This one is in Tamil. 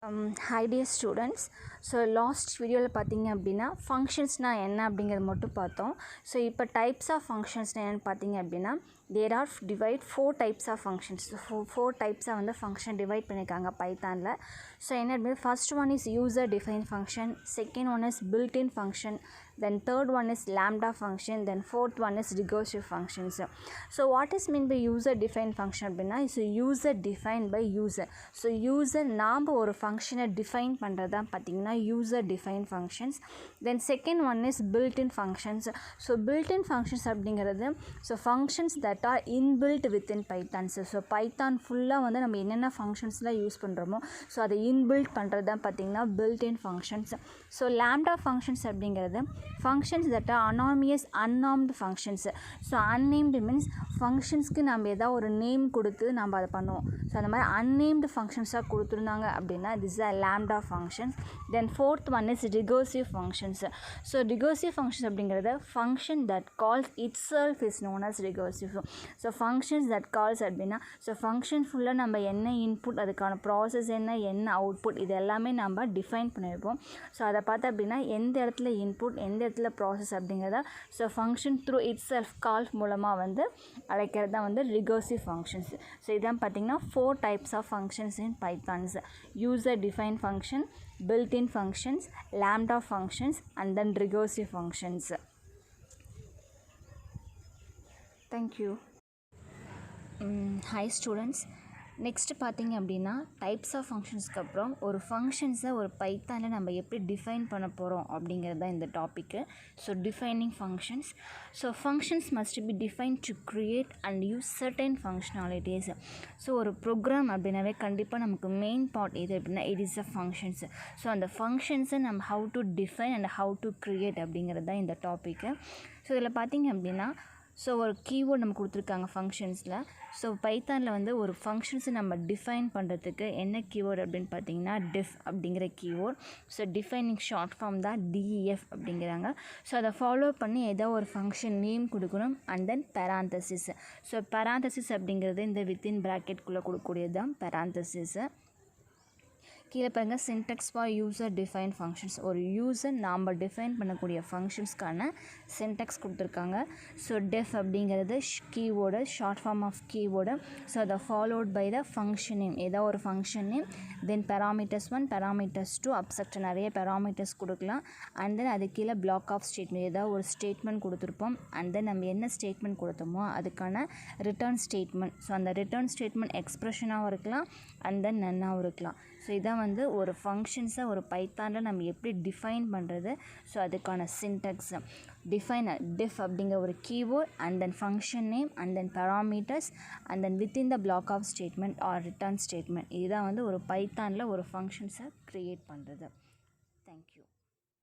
Hi dear students. So last video பார்த்தீங்க அப்படின்னா ஃபங்க்ஷன்ஸ்னா என்ன அப்படிங்கிறது மட்டும் பார்த்தோம். ஸோ இப்போ டைப்ஸ் ஆஃப் ஃபங்க்ஷன்ஸ்னா என்னென்னு பார்த்தீங்க அப்படின்னா there are divide 4 types of functions. Four டைப்ஸாக வந்து ஃபங்க்ஷன் டிவைட் பண்ணியிருக்காங்க பைத்தானில். ஸோ என்ன அப்படின்னா first one is user define function, second one is built-in function, then third one is lambda function, then fourth one is recursive functions. So what is mean by user defined function அப்படின்னா is user defined by user. So user நாம் ஒரு ஃபங்க்ஷனை டிஃபைன் பண்ணுறது தான் பார்த்திங்கன்னா user defined functions. Then second one is built-in functions. So built-in functions அப்படிங்கிறது so functions that are inbuilt within Python. So Python ஃபுல்லாக வந்து நம்ம என்னென்ன ஃபங்க்ஷன்ஸ்லாம் யூஸ் பண்ணுறோமோ ஸோ அதை இன்பில்ட் பண்ணுறது தான் பார்த்திங்கன்னா built-in functions. So lambda functions அப்படிங்கிறது functions that are anonymous unnamed functions. So unnamed means ஃபங்க்ஷன்ஸ்க்கு நம்ம ஏதாவது ஒரு நேம் கொடுத்து நம்ம அதை பண்ணுவோம். ஸோ அந்த மாதிரி unnamed functionsஸாக கொடுத்துருந்தாங்க அப்படின்னா this is a lambda functions. Then fourth one is recursive functions. So recursive functions அப்படிங்கிறது function that calls itself is known as recursive. So functions that calls அப்படின்னா ஸோ ஃபங்க்ஷன் ஃபுல்லாக நம்ம என்ன இன்புட் அதுக்கான ப்ராசஸ் என்ன அவுட்புட் இது எல்லாமே நம்ம டிஃபைன் பண்ணியிருப்போம். ஸோ அதை பார்த்து அப்படின்னா எந்த இடத்துல இன்புட் எந்த இடத்துல ப்ராசஸ் அப்படிங்கிறத so function through itself call மூலமாக வந்து அழைக்கிறது தான் வந்து ரிகர்சிவ் ஃபங்க்ஷன்ஸ். ஸோ இதான் பார்த்திங்கன்னா 4 types of functions in Pythons. User define function, built-in functions, lambda functions and then recursive functions. Thank you. Hi students. Next பார்த்திங்க அப்படின்னா டைப்ஸ் ஆஃப் ஃபங்க்ஷன்ஸ்க்கு அப்புறம் ஒரு ஃபங்க்ஷன்ஸை ஒரு பைத்தானில் நம்ம எப்படி டிஃபைன் பண்ண போகிறோம் அப்படிங்கிறது தான் இந்த topic. So defining functions. So functions must be define to create and use certain functionalities. So ஒரு ப்ரோக்ராம் அப்படின்னாவே கண்டிப்பாக நமக்கு மெயின் பார்ட் எது அப்படின்னா it is a functions. So அந்த ஃபங்க்ஷன்ஸை நம்ம how to define and how to create அப்படிங்கிறது தான் இந்த டாப்பிக்கு. ஸோ இதில் பார்த்திங்க அப்படின்னா ஸோ ஒரு கீவேர்ட் நம்ம கொடுத்துருக்காங்க ஃபங்க்ஷன்ஸில். ஸோ பைத்தானில் வந்து ஒரு ஃபங்க்ஷன்ஸை நம்ம டிஃபைன் பண்ணுறதுக்கு என்ன கீவேர்ட் அப்படின்னு பார்த்தீங்கன்னா டிஃப் அப்படிங்கிற keyword. So defining short form தான் DEF அப்படிங்கிறாங்க. ஸோ அதை ஃபாலோ பண்ணி ஏதோ ஒரு ஃபங்க்ஷன் நேம் கொடுக்கணும் and then parenthesis. So parenthesis அப்படிங்கிறது இந்த வித்தின் ப்ராக்கெட்குள்ளே கொடுக்கக்கூடியது தான் பேராந்தசிஸு. கீழே பாருங்கள் syntax for user define functions. ஒரு யூசர் நாம் டிஃபைன் பண்ணக்கூடிய ஃபங்க்ஷன்ஸ்க்கான சின்டெக்ஸ் கொடுத்துருக்காங்க. ஸோ டெஃப் அப்படிங்கிறது keyword short form of keyword. So அதை followed by the function name ஏதோ ஒரு function name, then parameters 1 parameters 2 object நிறைய பேராமீட்டர்ஸ் கொடுக்கலாம். அண்ட் தென் அது கீழே பிளாக் ஆஃப் ஸ்டேட்மெண்ட் ஏதாவது ஒரு ஸ்டேட்மெண்ட் கொடுத்துருப்போம். அண்ட் தென் நம்ம என்ன ஸ்டேட்மெண்ட் கொடுத்தோமோ அதுக்கான ரிட்டர்ன் ஸ்டேட்மெண்ட். ஸோ அந்த ரிட்டர்ன் ஸ்டேட்மெண்ட் எக்ஸ்ப்ரெஷனாகவும் இருக்கலாம் அண்ட் தென் நன்னாகவும் இருக்கலாம். ஸோ இதான் வந்து ஒரு ஃபங்க்ஷன்ஸை ஒரு பைத்தானில் நம்ம எப்படி டிஃபைன் பண்ணுறது. ஸோ அதுக்கான சின்டெக்ஸ் டிஃபைன் டிஃப் அப்படிங்கிற ஒரு keyword and then function name and then parameters and then within the block of statement or return statement. இதுதான் வந்து ஒரு பைத்தானில் ஒரு ஃபங்க்ஷன்ஸை க்ரியேட் பண்ணுறது. தேங்க்யூ.